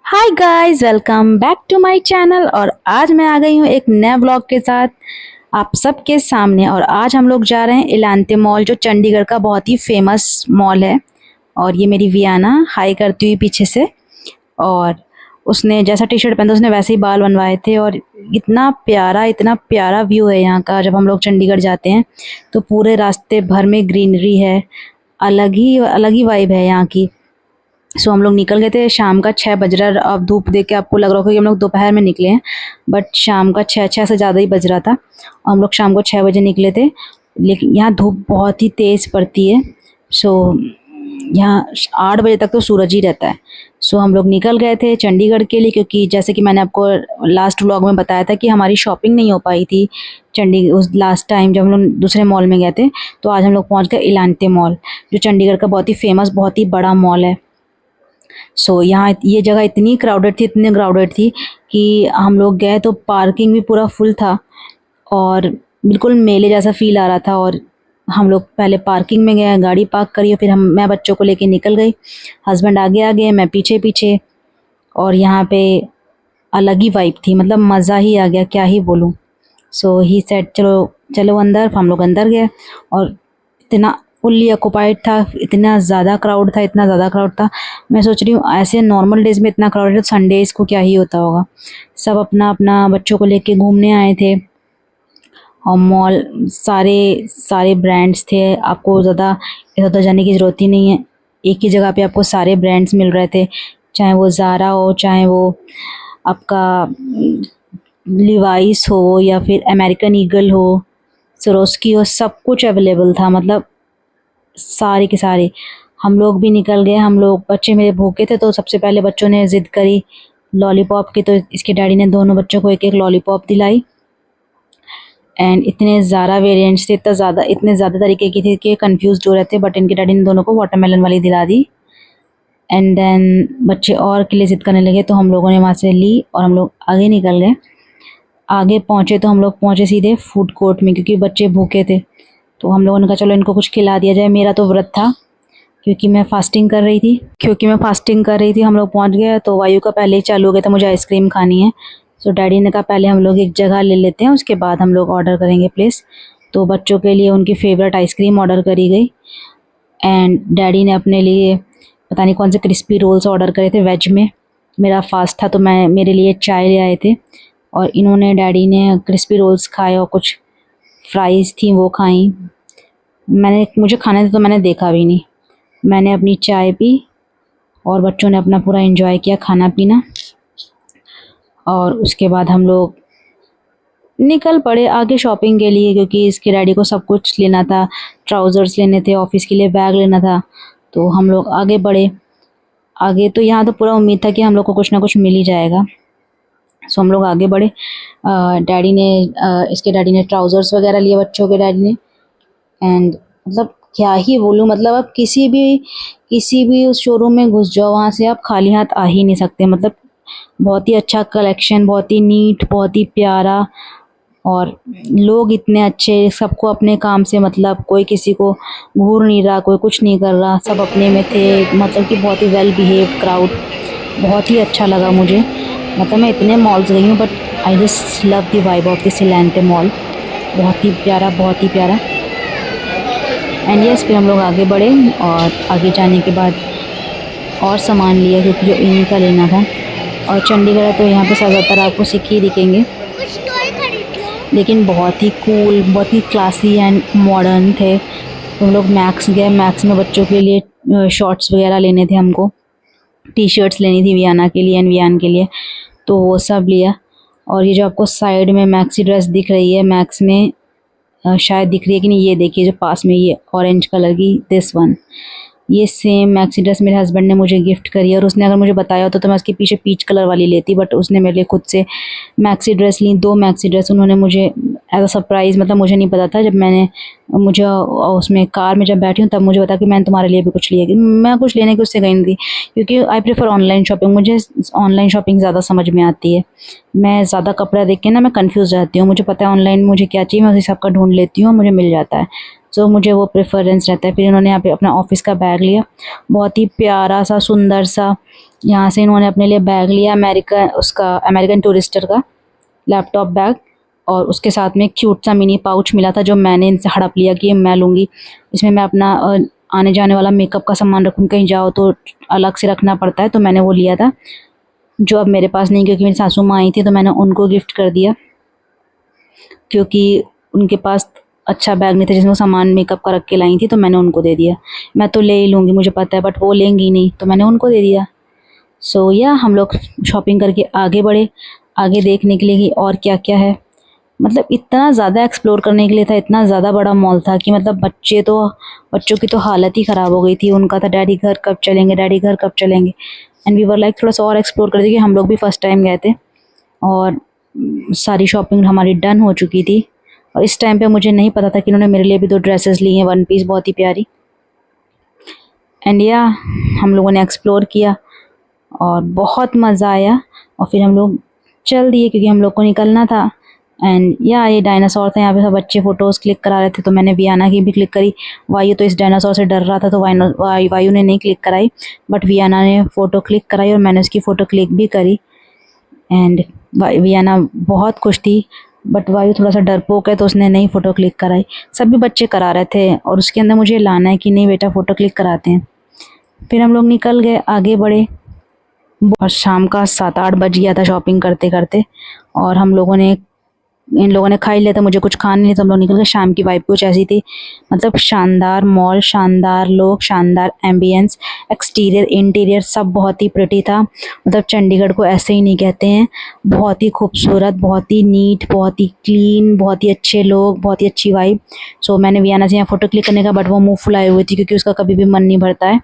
Hi guys, welcome back to my channel. और आज मैं आ गई हूँ एक नए व्लॉग के साथ आप सबके सामने। और आज हम लोग जा रहे हैं इलांटे मॉल, जो चंडीगढ़ का बहुत ही फेमस मॉल है। और ये मेरी वियाना हाई करती हुई पीछे से। और उसने जैसा टी शर्ट पहना उसने वैसे ही बाल बनवाए थे। और इतना प्यारा व्यू है यहाँ का। जब हम लोग चंडीगढ़ जाते हैं तो पूरे रास्ते भर में ग्रीनरी है। अलग ही वाइब है यहाँ की। सो हम लोग निकल गए थे। शाम का 6 बज रहा। अब धूप देख के आपको लग रहा होगा कि हम लोग दोपहर में निकले हैं, बट शाम का 6 से ज़्यादा ही बज रहा था। और हम लोग शाम को 6 बजे निकले थे। लेकिन यहाँ धूप बहुत ही तेज़ पड़ती है। सो यहाँ 8 बजे तक तो सूरज ही रहता है। सो हम लोग निकल गए थे चंडीगढ़ के लिए, क्योंकि जैसे कि मैंने आपको लास्ट व्लॉग में बताया था कि हमारी शॉपिंग नहीं हो पाई थी चंडीगढ़ उस लास्ट टाइम जब हम लोग दूसरे मॉल में गए थे। तो आज हम लोग पहुँच गए इलांटे मॉल, जो चंडीगढ़ का बहुत ही फेमस, बहुत ही बड़ा मॉल है। यहाँ ये जगह इतनी क्राउडेड थी कि हम लोग गए तो पार्किंग भी पूरा फुल था। और बिल्कुल मेले जैसा फील आ रहा था। और हम लोग पहले पार्किंग में गए, गाड़ी पार्क करी, और फिर मैं बच्चों को लेके निकल गई। हस्बैंड आगे आगे, मैं पीछे पीछे। और यहाँ पे अलग ही वाइब थी, मतलब मज़ा ही आ गया, क्या ही बोलूँ। ही सेड चलो चलो अंदर। हम लोग अंदर गए और इतना फुल्ली ऑक्युपाइड था, इतना ज़्यादा क्राउड था। मैं सोच रही हूँ ऐसे नॉर्मल डेज़ में इतना क्राउड है तो संडेज़ को क्या ही होता होगा। सब अपना अपना बच्चों को लेके घूमने आए थे। और मॉल सारे सारे ब्रांड्स थे। आपको ज़्यादा इधर उधर जाने की ज़रूरत ही नहीं है। एक ही जगह पे आपको सारे ब्रांड्स मिल रहे थे, चाहे वो ज़ारा हो, चाहे वो आपका लिवाइस हो, या फिर अमेरिकन ईगल हो, सरोस्की हो, सब कुछ अवेलेबल था। मतलब सारे के सारे। हम लोग भी निकल गए। हम लोग, बच्चे मेरे भूखे थे तो सबसे पहले बच्चों ने ज़िद करी लॉलीपॉप की, तो इसके डैडी ने दोनों बच्चों को एक एक लॉलीपॉप दिलाई। एंड इतने ज़्यादा वेरिएंट्स थे, इतने ज़्यादा तरीके की थी कि कंफ्यूज हो रहे थे, बट इनके डैडी ने दोनों को वाटरमेलन वाली दिला दी। एंड देन बच्चे और के लिए ज़िद करने लगे, तो हम लोगों ने वहाँ से ली और हम लोग आगे निकल गए। आगे पहुँचे तो हम लोग पहुँचे सीधे फूड कोर्ट में, क्योंकि बच्चे भूखे थे। तो हम लोगों ने कहा चलो इनको कुछ खिला दिया जाए। मेरा तो व्रत था, क्योंकि मैं फास्टिंग कर रही थी। हम लोग पहुंच गए तो वायु का पहले ही चालू हो गया था, मुझे आइसक्रीम खानी है। सो डैडी ने कहा पहले हम लोग एक जगह ले लेते हैं, उसके बाद हम लोग ऑर्डर करेंगे प्लेस। तो बच्चों के लिए उनकी फेवरेट आइसक्रीम ऑर्डर करी गई। एंड डैडी ने अपने लिए पता नहीं कौन से क्रिस्पी रोल्स ऑर्डर करे थे वेज में। मेरा फास्ट था तो मेरे लिए चाय ले आए थे। और डैडी ने क्रिस्पी रोल्स खाए और कुछ फ्राइज़ थी वो खाई। मुझे खाने थे तो मैंने देखा भी नहीं। मैंने अपनी चाय पी और बच्चों ने अपना पूरा एंजॉय किया खाना पीना। और उसके बाद हम लोग निकल पड़े आगे शॉपिंग के लिए, क्योंकि इसके डैडी को सब कुछ लेना था। ट्राउज़र्स लेने थे, ऑफिस के लिए बैग लेना था। तो हम लोग आगे बढ़े। आगे तो यहाँ तो पूरा उम्मीद था कि हम लोग को कुछ ना कुछ मिल ही जाएगा। सो हम लोग आगे बढ़े। इसके डैडी ने ट्राउज़र्स वगैरह लिए बच्चों के डैडी ने। एंड मतलब क्या ही बोलूँ, मतलब आप किसी भी उस शोरूम में घुस जाओ, वहाँ से आप खाली हाथ आ ही नहीं सकते। मतलब बहुत ही अच्छा कलेक्शन, बहुत ही नीट, बहुत ही प्यारा। और लोग इतने अच्छे, सबको अपने काम से मतलब, कोई किसी को घूर नहीं रहा, कोई कुछ नहीं कर रहा, सब अपने में थे। मतलब कि बहुत ही वेल बिहेव्ड क्राउड। बहुत ही अच्छा लगा मुझे। मतलब मैं इतने मॉल्स गई हूँ, but I just love the vibe of this Elante mall. बहुत ही प्यारा, बहुत ही प्यारा। एंड यस, फिर हम लोग आगे बढ़े और आगे जाने के बाद और सामान लिया, क्योंकि जो इन्हीं का लेना था। और चंडीगढ़ है तो यहाँ पे ज़्यादातर आपको सिख ही दिखेंगे, लेकिन बहुत ही कूल, बहुत ही क्लासी एंड मॉडर्न थे। तो हम लोग मैक्स गए। मैक्स में बच्चों के लिए शॉर्ट्स वगैरह लेने थे हमको, टी शर्ट्स लेनी थी वियाना के लिए एंड वियान के लिए, तो वो सब लिया। और ये जो आपको साइड में मैक्सी ड्रेस दिख रही है, मैक्स में शायद दिख रही है कि नहीं, ये देखिए जो पास में ये ऑरेंज कलर की, दिस वन, ये सेम मैक्सी ड्रेस मेरे हस्बैंड ने मुझे गिफ्ट करी है। और उसने अगर मुझे बताया होता तो मैं उसके पीछे पीच कलर वाली लेती, बट उसने मेरे लिए खुद से मैक्सी ड्रेस ली। 2 मैक्सी ड्रेस उन्होंने मुझे एज अ सरप्राइज़, मतलब मुझे नहीं पता था। जब मुझे उसमें कार में जब बैठी हूँ तब मुझे पता कि मैंने तुम्हारे लिए भी कुछ लिया। मैं कुछ लेने की उससे गई नहीं थी, क्योंकि आई प्रेफर ऑनलाइन शॉपिंग। मुझे ऑनलाइन शॉपिंग ज़्यादा समझ में आती है। मैं ज़्यादा कपड़ा देख के ना मैं कंफ्यूज रहती हूँ। मुझे पता है ऑनलाइन मुझे क्या चाहिए, मैं उस हिसाब का ढूंढ लेती हूँ और मुझे मिल जाता है। सो मुझे वो प्रेफरेंस रहता है। फिर इन्होंने यहाँ पे अपना ऑफ़िस का बैग लिया, बहुत ही प्यारा सा, सुंदर सा, यहाँ से इन्होंने अपने लिए बैग लिया, अमेरिकन टूरिस्टर का लैपटॉप बैग, और उसके साथ में एक क्यूट सा मिनी पाउच मिला था जो मैंने इनसे हड़प लिया कि ये मैं लूँगी। इसमें मैं अपना आने जाने वाला मेकअप का सामान रखूँ, कहीं जाओ तो अलग से रखना पड़ता है, तो मैंने वो लिया था, जो अब मेरे पास नहीं, क्योंकि मेरी सासू माँ आई थी तो मैंने उनको गिफ्ट कर दिया, क्योंकि उनके पास अच्छा बैग नहीं था जिसमें वो सामान मेकअप का रख के लाई थी, तो मैंने उनको दे दिया। मैं तो ले ही लूँगी मुझे पता है, बट वो लेंगी नहीं, तो मैंने उनको दे दिया। सो या हम लोग शॉपिंग करके आगे बढ़े, आगे देखने के लिए कि और क्या क्या है। मतलब इतना ज़्यादा एक्सप्लोर करने के लिए था, इतना ज़्यादा बड़ा मॉल था कि मतलब बच्चों की तो हालत ही ख़राब हो गई थी। उनका था डैडी घर कब चलेंगे, डैडी घर कब चलेंगे। एंड वी वर लाइक थोड़ा सा और एक्सप्लोर कर देखिए, हम लोग भी फर्स्ट टाइम गए थे और सारी शॉपिंग हमारी डन हो चुकी थी। और इस टाइम पे मुझे नहीं पता था कि इन्होंने मेरे लिए भी 2 ड्रेसेस ली हैं, 1 पीस, बहुत ही प्यारी। एंड या हम लोगों ने एक्सप्लोर किया और बहुत मज़ा आया, और फिर हम लोग चल दिए क्योंकि हम लोग को निकलना था। एंड या ये डायनासोर था, यहाँ पे सब बच्चे फ़ोटोज़ क्लिक करा रहे थे, तो मैंने वियाना की भी क्लिक करी। वायु तो इस डायनासोर से डर रहा था, तो वायु ने नहीं क्लिक कराई, बट वियाना ने फ़ोटो क्लिक कराई और मैंने उसकी फ़ोटो क्लिक भी करी। एंड वियाना बहुत खुश थी, बट वायु थोड़ा सा डरपोक है तो उसने नहीं फ़ोटो क्लिक कराई। सभी बच्चे करा रहे थे और उसके अंदर मुझे लाना है कि नहीं बेटा फ़ोटो क्लिक कराते हैं। फिर हम लोग निकल गए, आगे बढ़े, और शाम का 7-8 बज गया था शॉपिंग करते करते, और इन लोगों ने खा ही लिया था, मुझे कुछ खाना नहीं था, तो हम लोग निकल गए। शाम की वाइब कुछ ऐसी थी, मतलब शानदार मॉल, शानदार लोग, शानदार एम्बियंस, एक्सटीरियर इंटीरियर सब बहुत ही प्रिटी था। मतलब चंडीगढ़ को ऐसे ही नहीं कहते हैं, बहुत ही खूबसूरत, बहुत ही नीट, बहुत ही क्लीन, बहुत ही अच्छे लोग, बहुत ही अच्छी वाइब। सो मैंने वियाना से यहाँ फ़ोटो क्लिक करने का, बट वो मुँह फुलाए हुए थी क्योंकि उसका कभी भी मन नहीं भरता है।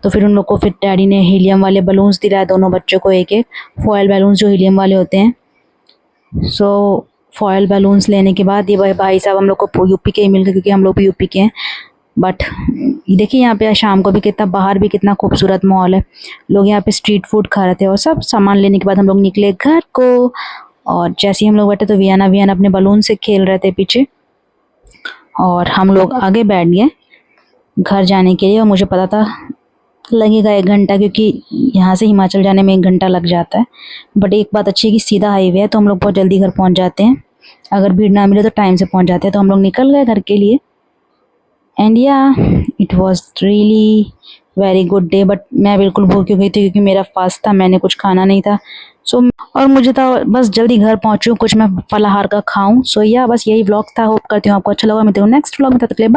तो फिर उन लोग को फिर डैडी ने हीलियम वाले बलून्स दिलाए, दोनों बच्चों को एक एक फॉयल बैलून्स जो हीलियम वाले होते हैं। सो फॉयल बैलून्स लेने के बाद ये भाई साहब हम लोग को यूपी के ही मिल गए, क्योंकि हम लोग भी यूपी के हैं। बट देखिए यहाँ पे शाम को भी कितना, बाहर भी कितना खूबसूरत माहौल है, लोग यहाँ पे स्ट्रीट फूड खा रहे थे। और सब सामान लेने के बाद हम लोग निकले घर को, और जैसे ही हम लोग बैठे तो वियाना अपने बलून से खेल रहे थे पीछे, और हम लोग आगे बैठ गए घर जाने के लिए। और मुझे पता था लगेगा 1 घंटा, क्योंकि यहाँ से हिमाचल जाने में 1 घंटा लग जाता है। बट एक बात अच्छी है कि सीधा हाईवे है, तो हम लोग बहुत जल्दी घर पहुँच जाते हैं। अगर भीड़ ना मिले तो टाइम से पहुँच जाते हैं। तो हम लोग निकल गए घर के लिए। एंड या it was really very good day, but मैं बिल्कुल भूखी गई थी क्योंकि मेरा फास्ट था, मैंने कुछ खाना नहीं था। सो और मुझे था बस जल्दी घर पहुँचूँ, कुछ मैं फलाहार का खाऊँ। सो या बस यही व्लॉग था, होप करती हूँ आपको अच्छा लगा। मिलते हैं नेक्स्ट व्लॉग में, तब तक के लिए बाय।